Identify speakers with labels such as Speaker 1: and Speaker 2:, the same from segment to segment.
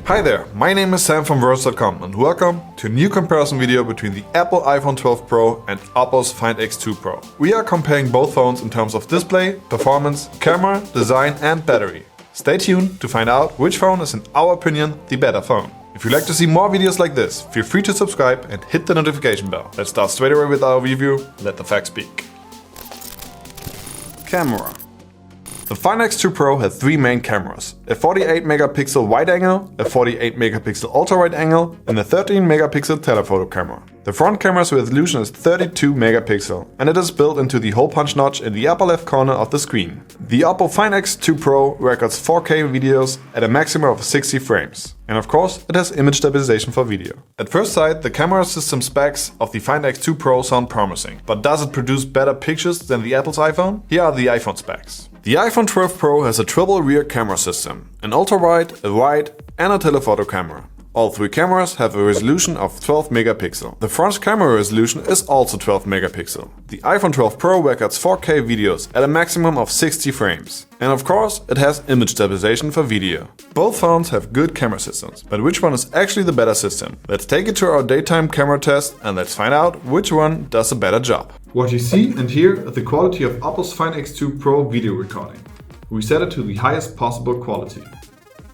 Speaker 1: Hi there, my name is Sam from Verse.com and welcome to a new comparison video between the Apple iPhone 12 Pro and Oppo's Find X2 Pro. We are comparing both phones in terms of display, performance, camera, design and battery. Stay tuned to find out which phone is in our opinion the better phone. If you'd like to see more videos like this, feel free to subscribe and hit the notification bell. Let's start straight away with our review, let the facts speak. Camera. The Find X2 Pro has three main cameras, a 48 megapixel wide angle, a 48 megapixel ultra wide angle and a 13 megapixel telephoto camera. The front camera's resolution is 32 megapixel and it is built into the hole punch notch in the upper left corner of the screen. The Oppo Find X2 Pro records 4K videos at a maximum of 60 frames. And of course, it has image stabilization for video. At first sight, the camera system specs of the Find X2 Pro sound promising. But does it produce better pictures than the Apple's iPhone? Here are the iPhone specs. The iPhone 12 Pro has a triple rear camera system, an ultra-wide, a wide and a telephoto camera. All three cameras have a resolution of 12 megapixel. The front camera resolution is also 12 megapixel. The iPhone 12 Pro records 4K videos at a maximum of 60 frames. And of course, it has image stabilization for video. Both phones have good camera systems, but which one is actually the better system? Let's take it to our daytime camera test and let's find out which one does a better job. What you see and hear is the quality of Oppo's Find X2 Pro video recording. We set it to the highest possible quality.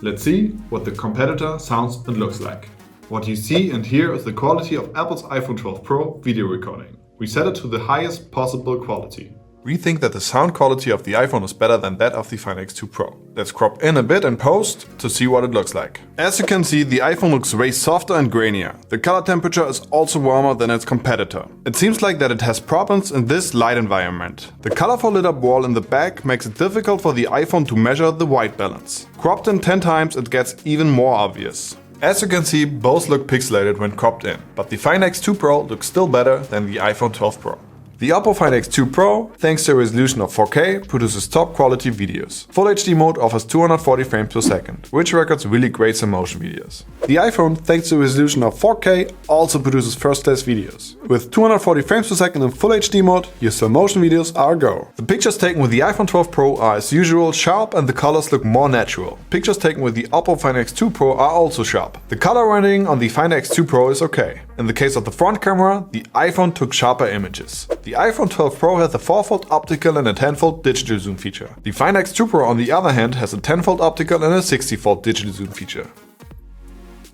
Speaker 1: Let's see what the competitor sounds and looks like. What you see and hear is the quality of Apple's iPhone 12 Pro video recording. We set it to the highest possible quality. We think that the sound quality of the iPhone is better than that of the Find X2 Pro. Let's crop in a bit and post to see what it looks like. As you can see, the iPhone looks way softer and grainier. The color temperature is also warmer than its competitor. It seems like that it has problems in this light environment. The colorful lit up wall in the back makes it difficult for the iPhone to measure the white balance. Cropped in 10 times it gets even more obvious. As you can see, both look pixelated when cropped in, but the Find X2 Pro looks still better than the iPhone 12 Pro. The Oppo Find X2 Pro, thanks to a resolution of 4K, produces top quality videos. Full HD mode offers 240 frames per second, which records really great slow motion videos. The iPhone, thanks to a resolution of 4K, also produces first class videos. With 240 frames per second in Full HD mode, your slow motion videos are a go. The pictures taken with the iPhone 12 Pro are as usual sharp and the colors look more natural. Pictures taken with the Oppo Find X2 Pro are also sharp. The color rendering on the Find X2 Pro is okay. In the case of the front camera, the iPhone took sharper images. The iPhone 12 Pro has a 4-fold optical and a 10-fold digital zoom feature. The Find X2 Pro on the other hand has a 10-fold optical and a 60-fold digital zoom feature.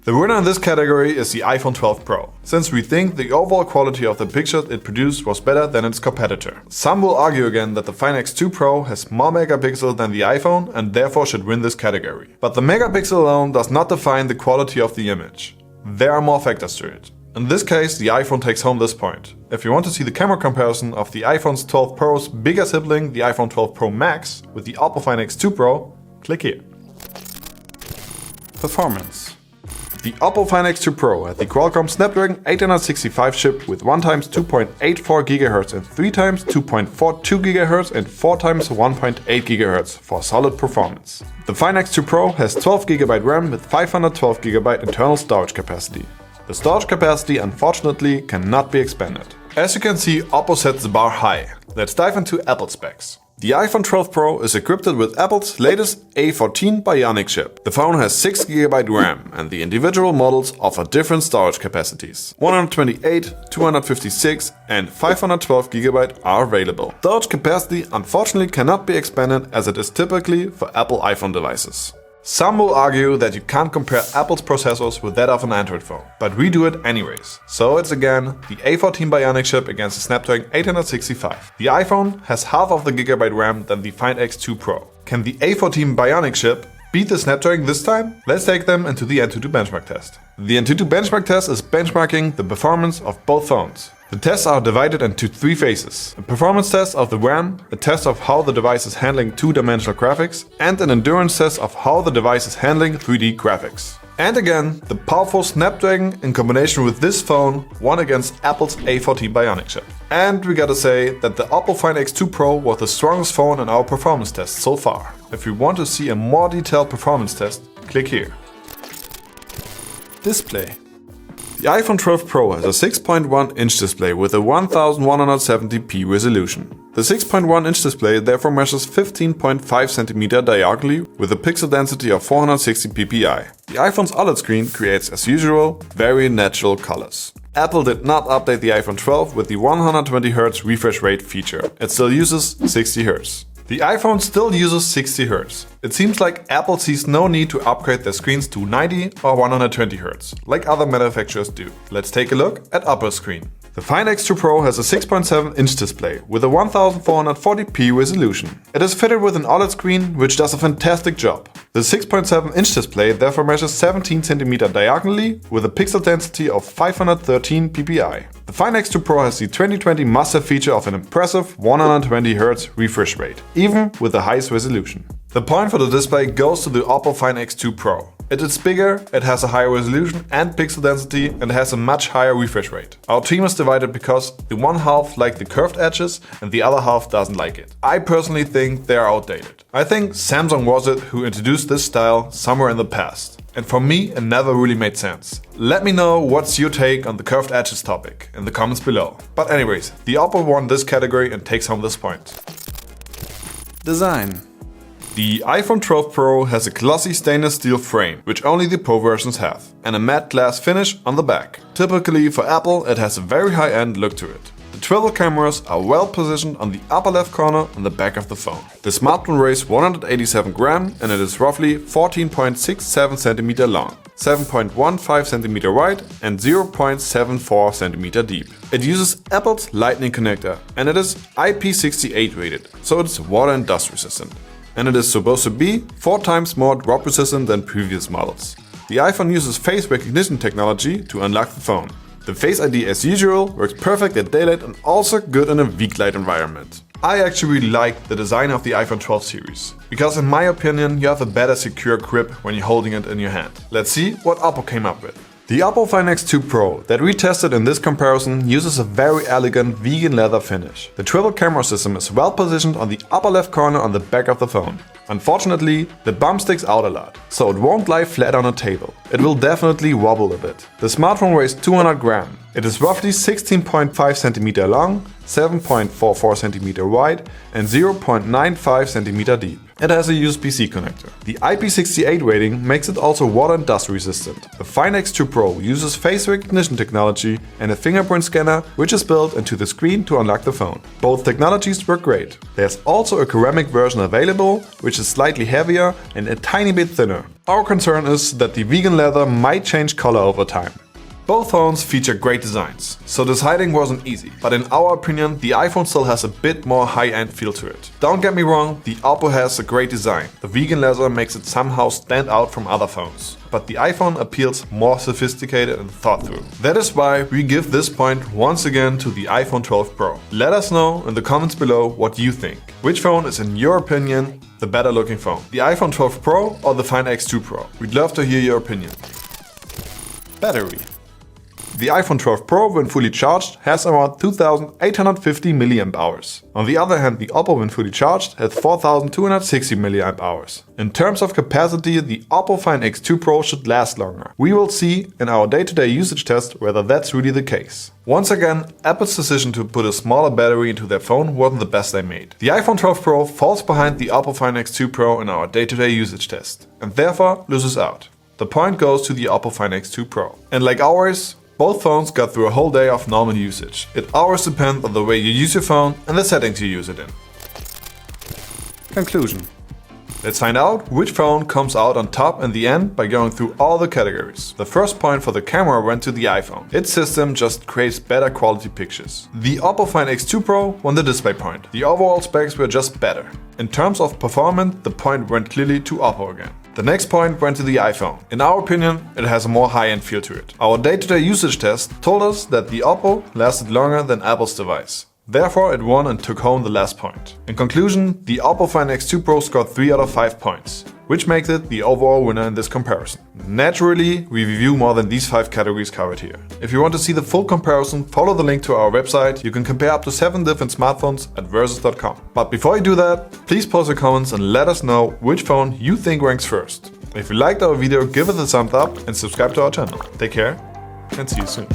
Speaker 1: The winner in this category is the iPhone 12 Pro, since we think the overall quality of the pictures it produced was better than its competitor. Some will argue again that the Find X2 Pro has more megapixels than the iPhone and therefore should win this category. But the megapixel alone does not define the quality of the image. There are more factors to it. In this case, the iPhone takes home this point. If you want to see the camera comparison of the iPhone 12 Pro's bigger sibling, the iPhone 12 Pro Max, with the Oppo Find X2 Pro, click here. Performance. The Oppo Find X2 Pro has the Qualcomm Snapdragon 865 chip with 1x 2.84 GHz and 3x 2.42 GHz and 4x 1.8 GHz for solid performance. The Find X2 Pro has 12 GB RAM with 512 GB internal storage capacity. The storage capacity unfortunately cannot be expanded. As you can see, Oppo sets the bar high. Let's dive into Apple specs. The iPhone 12 Pro is equipped with Apple's latest A14 Bionic chip. The phone has 6 GB RAM and the individual models offer different storage capacities. 128, 256 and 512 GB are available. Storage capacity unfortunately cannot be expanded as it is typically for Apple iPhone devices. Some will argue that you can't compare Apple's processors with that of an Android phone, but we do it anyways. So it's again the A14 Bionic chip against the Snapdragon 865. The iPhone has half of the gigabyte RAM than the Find X2 Pro. Can the A14 Bionic chip beat the Snapdragon this time? Let's take them into the Antutu benchmark test. The Antutu benchmark test is benchmarking the performance of both phones. The tests are divided into three phases: a performance test of the RAM, a test of how the device is handling two-dimensional graphics, and an endurance test of how the device is handling 3D graphics. And again, the powerful Snapdragon in combination with this phone won against Apple's A14 Bionic chip. And we gotta say that the Oppo Find X2 Pro was the strongest phone in our performance test so far. If you want to see a more detailed performance test, click here. Display. The iPhone 12 Pro has a 6.1-inch display with a 1170p resolution. The 6.1-inch display therefore measures 15.5 cm diagonally with a pixel density of 460 ppi. The iPhone's OLED screen creates, as usual, very natural colors. Apple did not update the iPhone 12 with the 120Hz refresh rate feature. It still uses 60Hz. The iPhone still uses 60Hz. It seems like Apple sees no need to upgrade their screens to 90 or 120Hz, like other manufacturers do. Let's take a look at Apple's screen. The Find X2 Pro has a 6.7-inch display with a 1440p resolution. It is fitted with an OLED screen which does a fantastic job. The 6.7-inch display therefore measures 17 cm diagonally with a pixel density of 513 ppi. The Find X2 Pro has the 2020 must-have feature of an impressive 120Hz refresh rate, even with the highest resolution. The point for the display goes to the Oppo Find X2 Pro. It is bigger, it has a higher resolution and pixel density, and has a much higher refresh rate. Our team is divided because the one half likes the curved edges and the other half doesn't like it. I personally think they are outdated. I think Samsung was it who introduced this style somewhere in the past. And for me, it never really made sense. Let me know what's your take on the curved edges topic in the comments below. But anyways, the Oppo won this category and takes home this point. Design. The iPhone 12 Pro has a glossy stainless steel frame, which only the Pro versions have, and a matte glass finish on the back. Typically for Apple, it has a very high-end look to it. The triple cameras are well positioned on the upper left corner on the back of the phone. The smartphone weighs 187 grams and it is roughly 14.67 cm long, 7.15 cm wide and 0.74 cm deep. It uses Apple's Lightning connector and it is IP68 rated, so it's water and dust resistant. And it is supposed to be 4 times more drop resistant than previous models. The iPhone uses face recognition technology to unlock the phone. The Face ID as usual works perfect at daylight and also good in a weak light environment. I actually really like the design of the iPhone 12 series, because in my opinion you have a better secure grip when you're holding it in your hand. Let's see what Oppo came up with. The Oppo Find X2 Pro that we tested in this comparison uses a very elegant vegan leather finish. The triple camera system is well positioned on the upper left corner on the back of the phone. Unfortunately, the bump sticks out a lot, so it won't lie flat on a table. It will definitely wobble a bit. The smartphone weighs 200 grams. It is roughly 16.5 cm long, 7.44 cm wide and 0.95 cm deep. It has a USB-C connector. The IP68 rating makes it also water and dust resistant. The Find X2 Pro uses face recognition technology and a fingerprint scanner which is built into the screen to unlock the phone. Both technologies work great. There's also a ceramic version available which is slightly heavier and a tiny bit thinner. Our concern is that the vegan leather might change color over time. Both phones feature great designs, so deciding wasn't easy, but in our opinion the iPhone still has a bit more high-end feel to it. Don't get me wrong, the Oppo has a great design. The vegan leather makes it somehow stand out from other phones, but the iPhone appeals more sophisticated and thought through. That is why we give this point once again to the iPhone 12 Pro. Let us know in the comments below what you think. Which phone is in your opinion the better looking phone? The iPhone 12 Pro or the Find X2 Pro? We'd love to hear your opinion. Battery. The iPhone 12 Pro, when fully charged, has around 2850 mAh. On the other hand, the Oppo, when fully charged, has 4260 mAh. In terms of capacity, the Oppo Find X2 Pro should last longer. We will see in our day-to-day usage test whether that's really the case. Once again, Apple's decision to put a smaller battery into their phone wasn't the best they made. The iPhone 12 Pro falls behind the Oppo Find X2 Pro in our day-to-day usage test, and therefore loses out. The point goes to the Oppo Find X2 Pro. And like ours, both phones got through a whole day of normal usage. It always depends on the way you use your phone and the settings you use it in. Conclusion. Let's find out which phone comes out on top in the end by going through all the categories. The first point for the camera went to the iPhone. Its system just creates better quality pictures. The Oppo Find X2 Pro won the display point. The overall specs were just better. In terms of performance, the point went clearly to Oppo again. The next point went to the iPhone. In our opinion, it has a more high-end feel to it. Our day-to-day usage test told us that the Oppo lasted longer than Apple's device. Therefore, it won and took home the last point. In conclusion, the Oppo Find X2 Pro scored 3 out of 5 points, which makes it the overall winner in this comparison. Naturally, we review more than these 5 categories covered here. If you want to see the full comparison, follow the link to our website. You can compare up to 7 different smartphones at versus.com. But before you do that, please post your comments and let us know which phone you think ranks first. If you liked our video, give it a thumbs up and subscribe to our channel. Take care and see you soon.